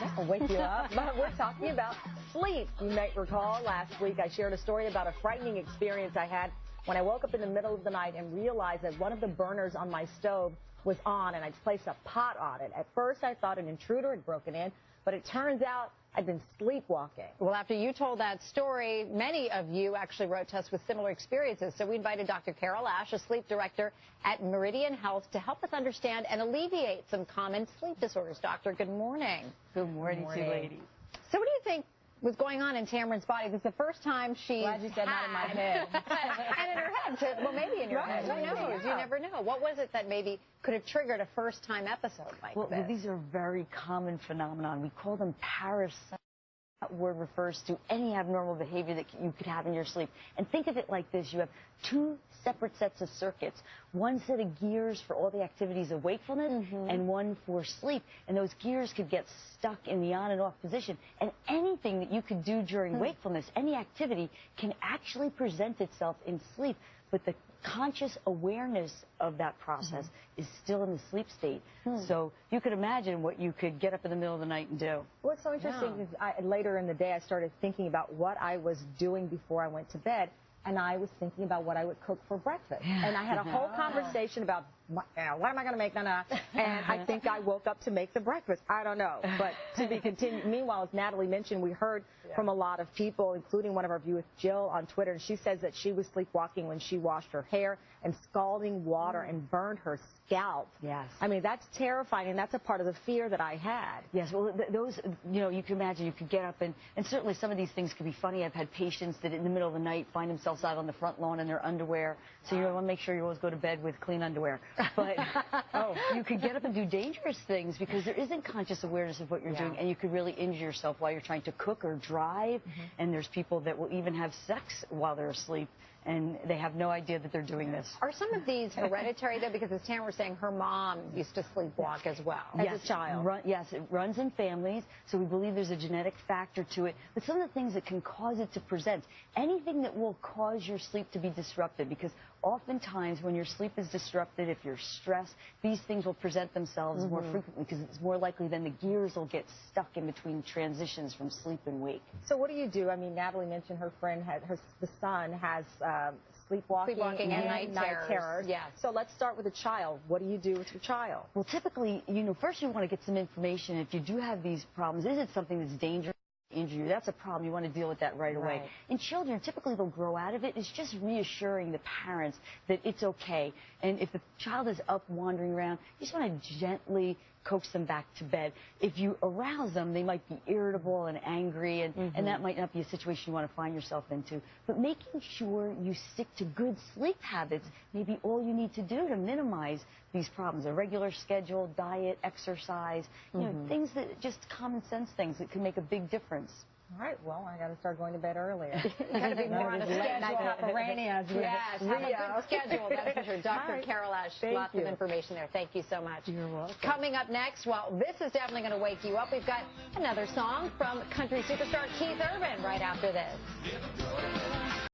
That'll wake you up. But we're talking about sleep. You might recall last week I shared a story about a frightening experience I had when I woke up in the middle of the night and realized that one of the burners on my stove was on and I'd placed a pot on it. At first I thought an intruder had broken in, but it turns out I'd been sleepwalking. Well, after you told that story, many of you actually wrote to us with similar experiences. So we invited Dr. Carol Ash, a sleep director at Meridian Health, to help us understand and alleviate some common sleep disorders. Doctor, good morning. Good morning to you, ladies. So what do you think was going on in Tamron's body? This is the first time she Glad you said that in my head. And in her head, too. Well, maybe in your head. Who knows? You never know. What was it that maybe could have triggered a first-time episode like this? Well, these are very common phenomenon. We call them parasites. That word refers to any abnormal behavior that you could have in your sleep. And think of it like this. You have two separate sets of circuits, one set of gears for all the activities of wakefulness and one for sleep. And those gears could get stuck in the on and off position. And anything that you could do during wakefulness, any activity, can actually present itself in sleep. But the conscious awareness of that process is still in the sleep state. So you could imagine what you could get up in the middle of the night and do. What's so interesting is later in the day I started thinking about what I was doing before I went to bed, and I was thinking about what I would cook for breakfast. And I had a whole conversation about what am I going to make, and I think I woke up to make the breakfast. I don't know, but to be continued. Meanwhile, as Natalie mentioned, we heard from a lot of people, including one of our viewers, Jill, on Twitter, and she says that she was sleepwalking when she washed her hair and scalding water and burned her scalp. Yes. I mean, that's terrifying, and that's a part of the fear that I had. Yes, well, those, you know, you can imagine you could get up, and certainly some of these things could be funny. I've had patients that in the middle of the night find themselves out on the front lawn in their underwear, so you want to make sure you always go to bed with clean underwear. But you could get up and do dangerous things because there isn't conscious awareness of what you're doing, and you could really injure yourself while you're trying to cook or drive, and there's people that will even have sex while they're asleep, and they have no idea that they're doing this. Are some of these hereditary, though? Because as Tamara was saying, her mom used to sleepwalk as well. As a child. Yes, it runs in families, so we believe there's a genetic factor to it. But some of the things that can cause it to present, anything that will cause your sleep to be disrupted, because oftentimes when your sleep is disrupted, if you're stressed, these things will present themselves more frequently because it's more likely then the gears will get stuck in between transitions from sleep and wake. So what do you do? I mean, Natalie mentioned her friend the son has sleepwalking and night terrors. Yes. So let's start with a child. What do you do with your child? Well, typically, you know, first you want to get some information. If you do have these problems, is it something that's dangerous? Injure you? That's a problem. You want to deal with that right away. In children, typically they'll grow out of it. It's just reassuring the parents that it's okay. And if the child is up wandering around, you just want to gently coax them back to bed. If you arouse them, they might be irritable and angry, and that might not be a situation you want to find yourself into. But making sure you stick to good sleep habits may be all you need to do to minimize these problems. A regular schedule, diet, exercise, you know, things that just common sense things that can make a big difference. All right, well, I got to start going to bed earlier. You got to be more on a schedule. Yes, have a good schedule, that's for sure. Dr. Carol Ash, lots of information there. Thank you so much. You're welcome. Coming up next, well, this is definitely going to wake you up. We've got another song from country superstar Keith Urban right after this.